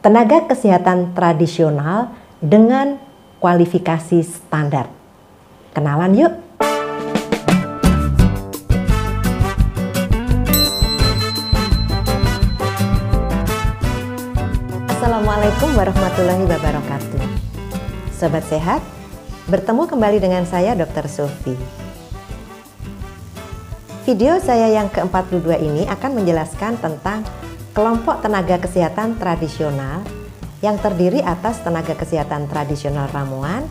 tenaga kesehatan tradisional dengan kualifikasi standar. Kenalan yuk! Assalamualaikum warahmatullahi wabarakatuh. Sobat sehat, bertemu kembali dengan saya Dr. Sofi. Video saya yang ke-42 ini akan menjelaskan tentang kelompok tenaga kesehatan tradisional yang terdiri atas tenaga kesehatan tradisional ramuan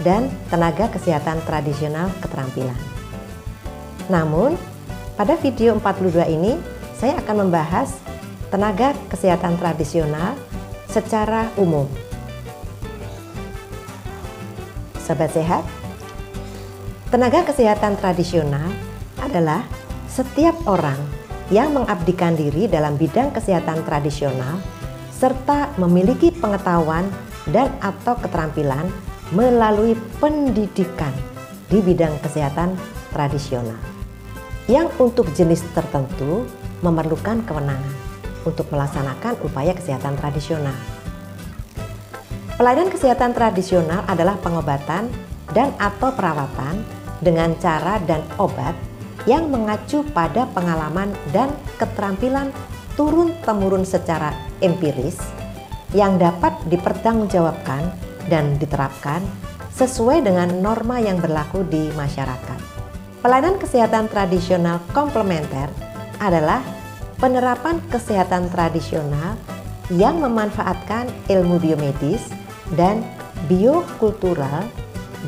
dan tenaga kesehatan tradisional keterampilan. Namun, pada video 42 ini saya akan membahas tenaga kesehatan tradisional secara umum. Sobat sehat, tenaga kesehatan tradisional adalah setiap orang yang mengabdikan diri dalam bidang kesehatan tradisional serta memiliki pengetahuan dan atau keterampilan melalui pendidikan di bidang kesehatan tradisional yang untuk jenis tertentu memerlukan kewenangan untuk melaksanakan upaya kesehatan tradisional. Pelayanan kesehatan tradisional adalah pengobatan dan atau perawatan dengan cara dan obat yang mengacu pada pengalaman dan keterampilan turun-temurun secara empiris yang dapat dipertanggungjawabkan dan diterapkan sesuai dengan norma yang berlaku di masyarakat. Pelayanan kesehatan tradisional komplementer adalah penerapan kesehatan tradisional yang memanfaatkan ilmu biomedis dan biokultural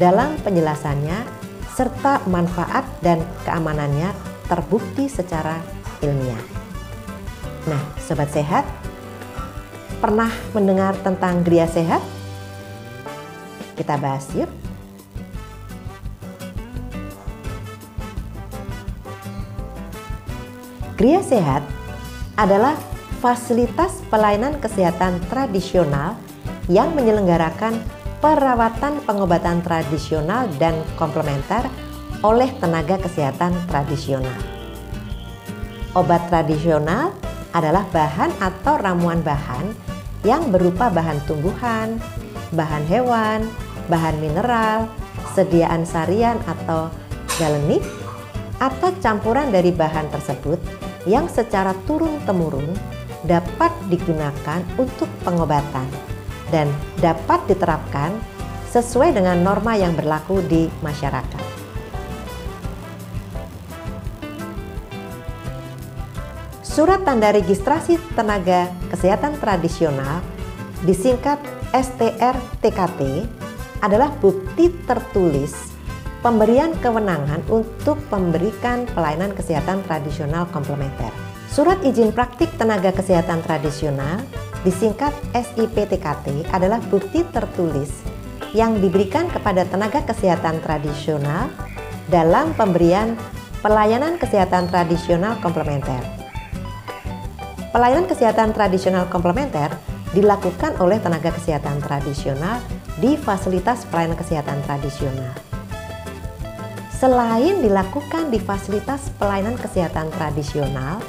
dalam penjelasannya serta manfaat dan keamanannya terbukti secara ilmiah. Nah, sobat sehat, pernah mendengar tentang Gria Sehat? Kita bahas yuk. Gria Sehat adalah fasilitas pelayanan kesehatan tradisional yang menyelenggarakan perawatan pengobatan tradisional dan komplementer oleh tenaga kesehatan tradisional. Obat tradisional adalah bahan atau ramuan bahan yang berupa bahan tumbuhan, bahan hewan, bahan mineral, sediaan sarian atau galenik, atau campuran dari bahan tersebut yang secara turun-temurun dapat digunakan untuk pengobatan dan dapat diterapkan sesuai dengan norma yang berlaku di masyarakat. Surat tanda registrasi tenaga kesehatan tradisional disingkat STR-TKT adalah bukti tertulis pemberian kewenangan untuk memberikan pelayanan kesehatan tradisional komplementer. Surat izin praktik tenaga kesehatan tradisional disingkat SIP-TKT adalah bukti tertulis yang diberikan kepada tenaga kesehatan tradisional dalam pemberian pelayanan kesehatan tradisional komplementer. Pelayanan kesehatan tradisional komplementer dilakukan oleh tenaga kesehatan tradisional di fasilitas pelayanan kesehatan tradisional. Selain dilakukan di fasilitas pelayanan kesehatan tradisional,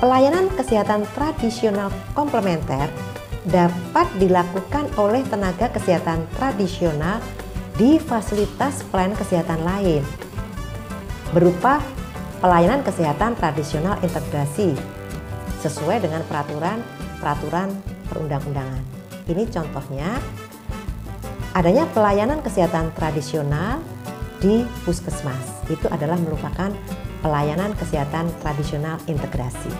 pelayanan kesehatan tradisional komplementer dapat dilakukan oleh tenaga kesehatan tradisional di fasilitas pelayanan kesehatan lain, berupa pelayanan kesehatan tradisional integrasi sesuai dengan peraturan perundang-undangan. Ini contohnya adanya pelayanan kesehatan tradisional di puskesmas. Itu adalah merupakan pelayanan kesehatan tradisional integrasi.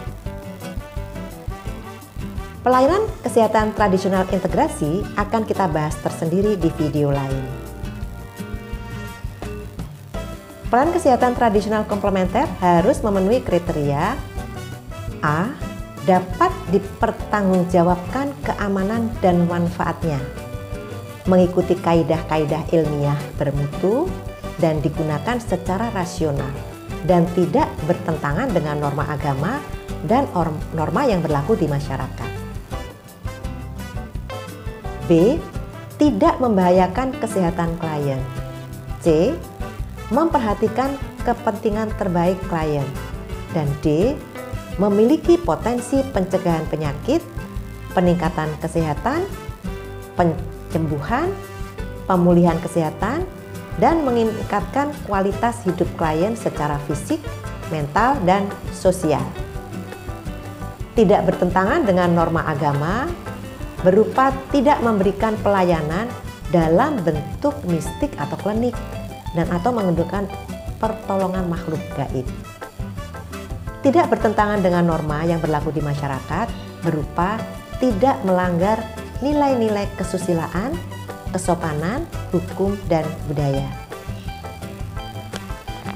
Pelayanan kesehatan tradisional integrasi akan kita bahas tersendiri di video lain. Pelayanan kesehatan tradisional komplementer harus memenuhi kriteria A. Dapat dipertanggungjawabkan keamanan dan manfaatnya, mengikuti kaidah-kaidah ilmiah bermutu dan digunakan secara rasional dan tidak bertentangan dengan norma agama dan norma yang berlaku di masyarakat. B. Tidak membahayakan kesehatan klien. C. Memperhatikan kepentingan terbaik klien. Dan D. Memiliki potensi pencegahan penyakit peningkatan kesehatan, penyembuhan, pemulihan kesehatan, dan meningkatkan kualitas hidup klien secara fisik, mental, dan sosial. Tidak bertentangan dengan norma agama, berupa tidak memberikan pelayanan dalam bentuk mistik atau klinik, dan atau menggunakan pertolongan makhluk gaib. Tidak bertentangan dengan norma yang berlaku di masyarakat, berupa tidak melanggar nilai-nilai kesusilaan, kesopanan, hukum, dan budaya.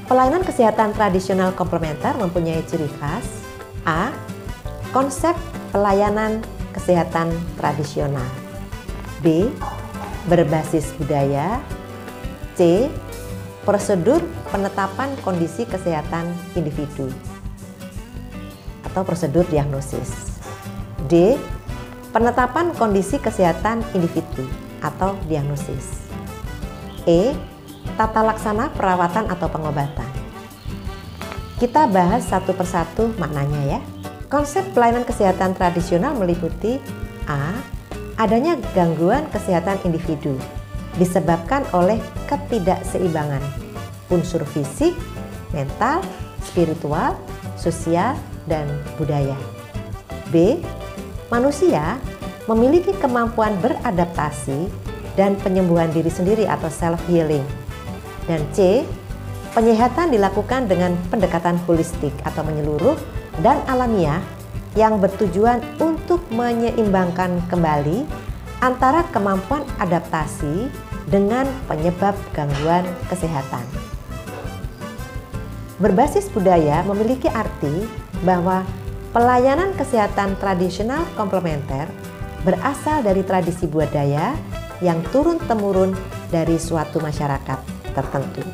Pelayanan kesehatan tradisional komplementer mempunyai ciri khas: A. Konsep pelayanan kesehatan tradisional. B. Berbasis budaya. C. Prosedur penetapan kondisi kesehatan individu atau prosedur diagnosis. D. Penetapan kondisi kesehatan individu atau diagnosis. E. Tata laksana perawatan atau pengobatan. Kita bahas satu persatu maknanya ya. Konsep pelayanan kesehatan tradisional meliputi A. Adanya gangguan kesehatan individu disebabkan oleh ketidakseimbangan unsur fisik, mental, spiritual, sosial, dan budaya. B. Manusia memiliki kemampuan beradaptasi dan penyembuhan diri sendiri atau self-healing. Dan C. Penyehatan dilakukan dengan pendekatan holistik atau menyeluruh dan alamiah yang bertujuan untuk menyeimbangkan kembali antara kemampuan adaptasi dengan penyebab gangguan kesehatan. Berbasis budaya memiliki arti bahwa pelayanan kesehatan tradisional komplementer berasal dari tradisi budaya yang turun-temurun dari suatu masyarakat tertentu.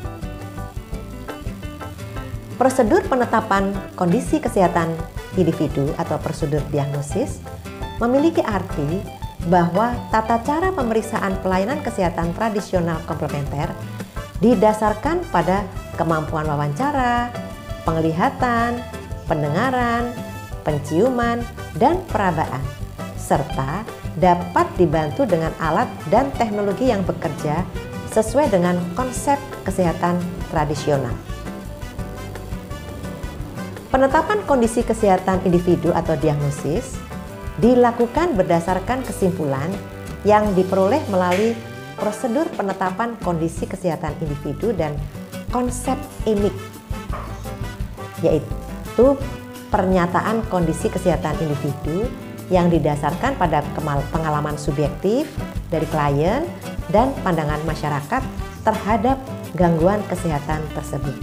Prosedur penetapan kondisi kesehatan individu atau prosedur diagnosis memiliki arti bahwa tata cara pemeriksaan pelayanan kesehatan tradisional komplementer didasarkan pada kemampuan wawancara, penglihatan, pendengaran, penciuman, dan perabaan, serta dapat dibantu dengan alat dan teknologi yang bekerja sesuai dengan konsep kesehatan tradisional. Penetapan kondisi kesehatan individu atau diagnosis dilakukan berdasarkan kesimpulan yang diperoleh melalui prosedur penetapan kondisi kesehatan individu dan konsep EMIC, yaitu pernyataan kondisi kesehatan individu yang didasarkan pada pengalaman subjektif dari klien dan pandangan masyarakat terhadap gangguan kesehatan tersebut.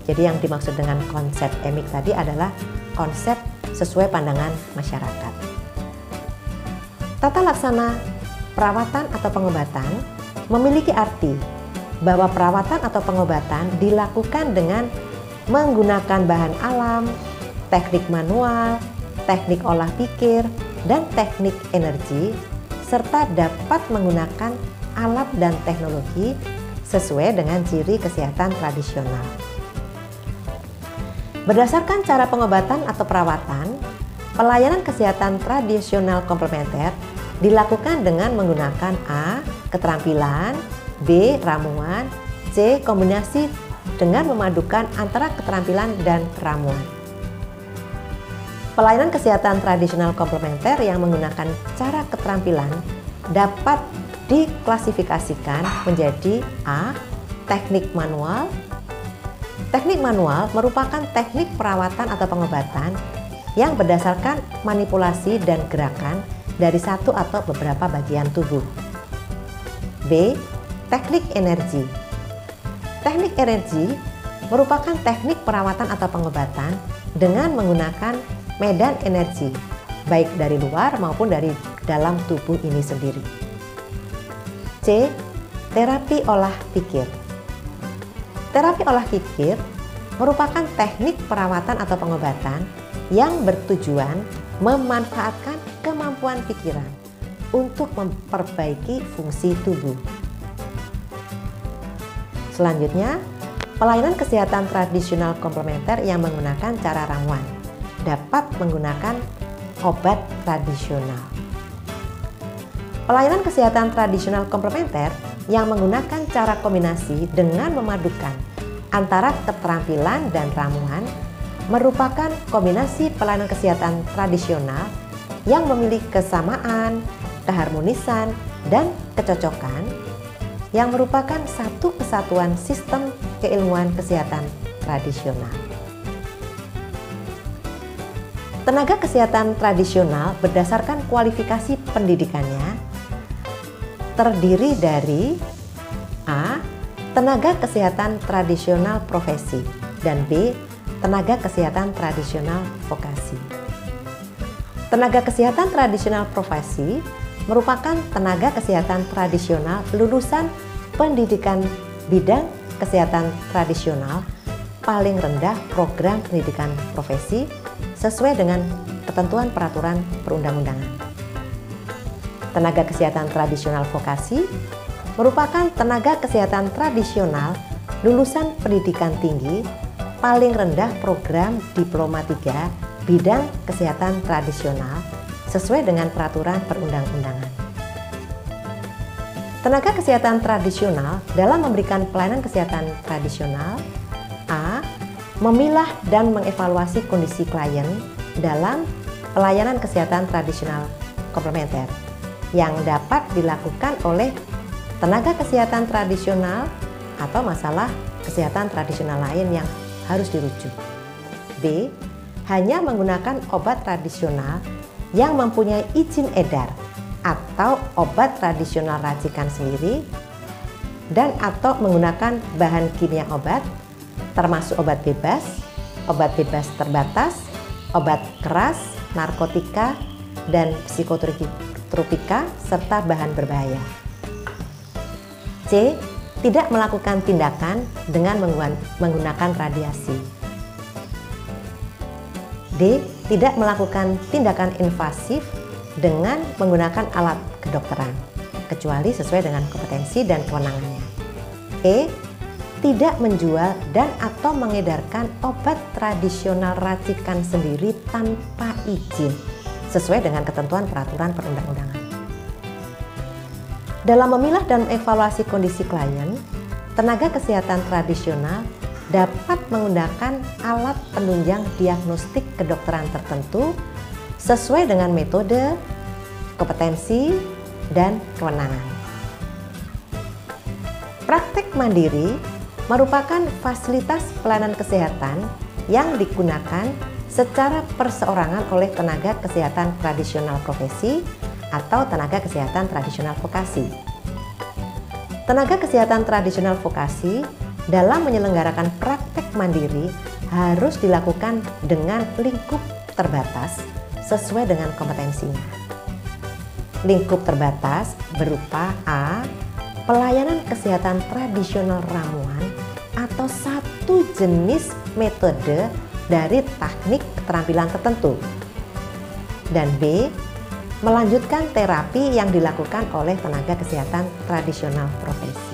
Jadi yang dimaksud dengan konsep EMIC tadi adalah konsep sesuai pandangan masyarakat. Tata laksana perawatan atau pengobatan memiliki arti bahwa perawatan atau pengobatan dilakukan dengan menggunakan bahan alam, teknik manual, teknik olah pikir, dan teknik energi, serta dapat menggunakan alat dan teknologi sesuai dengan ciri kesehatan tradisional. Berdasarkan cara pengobatan atau perawatan, pelayanan kesehatan tradisional komplementer dilakukan dengan menggunakan A. Keterampilan, B. Ramuan, C. Kombinasi dengan memadukan antara keterampilan dan ramuan. Pelayanan kesehatan tradisional komplementer yang menggunakan cara keterampilan dapat diklasifikasikan menjadi A. Teknik manual. Teknik manual merupakan teknik perawatan atau pengobatan yang berdasarkan manipulasi dan gerakan dari satu atau beberapa bagian tubuh. B. Teknik energi. Teknik energi merupakan teknik perawatan atau pengobatan dengan menggunakan medan energi, baik dari luar maupun dari dalam tubuh ini sendiri. C. Terapi olah pikir. Terapi olah pikir merupakan teknik perawatan atau pengobatan yang bertujuan memanfaatkan kemampuan pikiran untuk memperbaiki fungsi tubuh. Selanjutnya, pelayanan kesehatan tradisional komplementer yang menggunakan cara ramuan dapat menggunakan obat tradisional. Pelayanan kesehatan tradisional komplementer yang menggunakan cara kombinasi dengan memadukan antara keterampilan dan ramuan merupakan kombinasi pelayanan kesehatan tradisional yang memiliki kesamaan, keharmonisan, dan kecocokan yang merupakan satu kesatuan sistem keilmuan kesehatan tradisional. Tenaga kesehatan tradisional berdasarkan kualifikasi pendidikannya terdiri dari A. Tenaga kesehatan tradisional profesi dan B. Tenaga kesehatan tradisional vokasi. Tenaga kesehatan tradisional profesi merupakan tenaga kesehatan tradisional lulusan pendidikan bidang kesehatan tradisional paling rendah program pendidikan profesi sesuai dengan ketentuan peraturan perundang-undangan. Tenaga kesehatan tradisional vokasi merupakan tenaga kesehatan tradisional lulusan pendidikan tinggi paling rendah program diploma 3 bidang kesehatan tradisional sesuai dengan peraturan perundang-undangan. Tenaga kesehatan tradisional dalam memberikan pelayanan kesehatan tradisional A. Memilah dan mengevaluasi kondisi klien dalam pelayanan kesehatan tradisional komplementer yang dapat dilakukan oleh tenaga kesehatan tradisional atau masalah kesehatan tradisional lain yang harus dirujuk. B. Hanya menggunakan obat tradisional yang mempunyai izin edar atau obat tradisional racikan sendiri dan atau menggunakan bahan kimia obat termasuk obat bebas terbatas, obat keras, narkotika, dan psikotropika serta bahan berbahaya. C. Tidak melakukan tindakan dengan menggunakan radiasi. D. Tidak melakukan tindakan invasif dengan menggunakan alat kedokteran, kecuali sesuai dengan kompetensi dan kewenangannya. E. Tidak menjual dan atau mengedarkan obat tradisional racikan sendiri tanpa izin, sesuai dengan ketentuan peraturan perundang-undangan. Dalam memilah dan evaluasi kondisi klien, tenaga kesehatan tradisional dapat menggunakan alat penunjang diagnostik kedokteran tertentu sesuai dengan metode, kompetensi, dan kewenangan. Praktek mandiri merupakan fasilitas pelayanan kesehatan yang digunakan secara perseorangan oleh tenaga kesehatan tradisional profesi atau tenaga kesehatan tradisional vokasi. Tenaga kesehatan tradisional vokasi dalam menyelenggarakan praktek mandiri harus dilakukan dengan lingkup terbatas sesuai dengan kompetensinya. Lingkup terbatas berupa A. Pelayanan kesehatan tradisional ramuan atau satu jenis metode dari teknik keterampilan tertentu. Dan B. Melanjutkan terapi yang dilakukan oleh tenaga kesehatan tradisional profesi.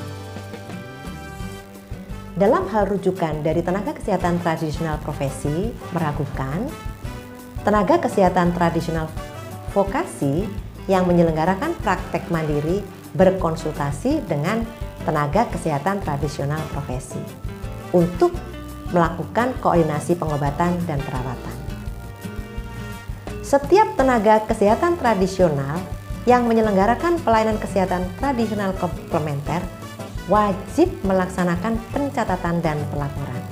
Dalam hal rujukan dari tenaga kesehatan tradisional profesi meragukan, tenaga kesehatan tradisional vokasi yang menyelenggarakan praktek mandiri berkonsultasi dengan tenaga kesehatan tradisional profesi untuk melakukan koordinasi pengobatan dan perawatan. Setiap tenaga kesehatan tradisional yang menyelenggarakan pelayanan kesehatan tradisional komplementer wajib melaksanakan pencatatan dan pelaporan.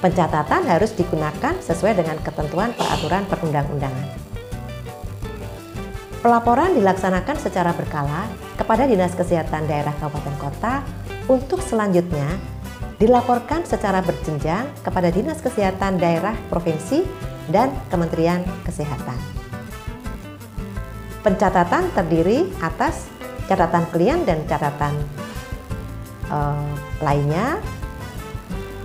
Pencatatan harus digunakan sesuai dengan ketentuan peraturan perundang-undangan. Pelaporan dilaksanakan secara berkala kepada Dinas Kesehatan Daerah Kabupaten Kota untuk selanjutnya dilaporkan secara berjenjang kepada Dinas Kesehatan Daerah Provinsi dan Kementerian Kesehatan. Pencatatan terdiri atas catatan klien dan catatan lainnya,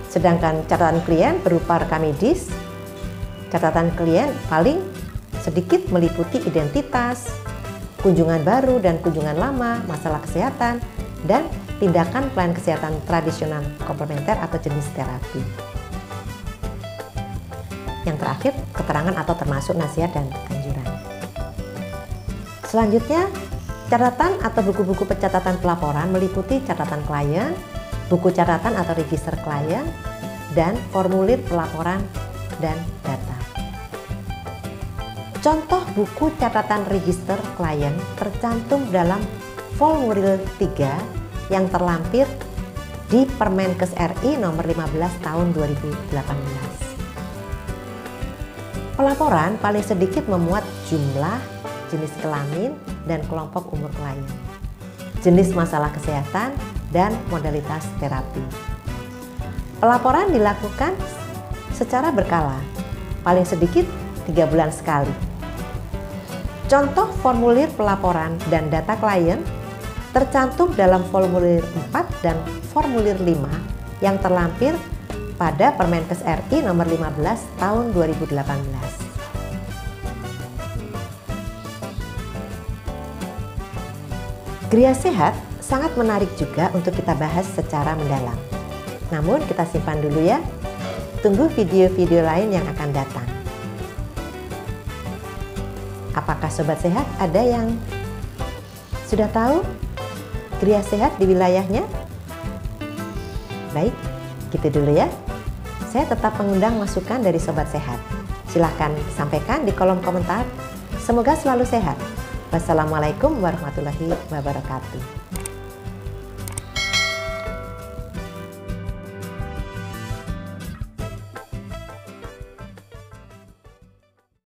sedangkan catatan klien berupa rekam medis. Catatan klien paling sedikit meliputi identitas, kunjungan baru dan kunjungan lama, masalah kesehatan, dan tindakan pelayanan kesehatan tradisional komplementer atau jenis terapi. Yang terakhir, keterangan atau termasuk nasihat dan anjuran. Selanjutnya, catatan atau buku-buku pencatatan pelaporan meliputi catatan klien, buku catatan atau register klien, dan formulir pelaporan dan data. Contoh buku catatan register klien tercantum dalam formulir 3 yang terlampir di Permenkes RI nomor 15 tahun 2018. Pelaporan paling sedikit memuat jumlah, jenis kelamin, dan kelompok umur klien, jenis masalah kesehatan, dan modalitas terapi. Pelaporan dilakukan secara berkala, paling sedikit 3 bulan sekali. Contoh formulir pelaporan dan data klien tercantum dalam formulir 4 dan formulir 5 yang terlampir pada Permenkes RI nomor 15 tahun 2018. Gria Sehat sangat menarik juga untuk kita bahas secara mendalam. Namun kita simpan dulu ya, tunggu video-video lain yang akan datang. Apakah Sobat Sehat ada yang sudah tahu Gria Sehat di wilayahnya? Baik, gitu dulu ya. Saya tetap mengundang masukan dari Sobat Sehat. Silahkan sampaikan di kolom komentar. Semoga selalu sehat. Wassalamualaikum warahmatullahi wabarakatuh.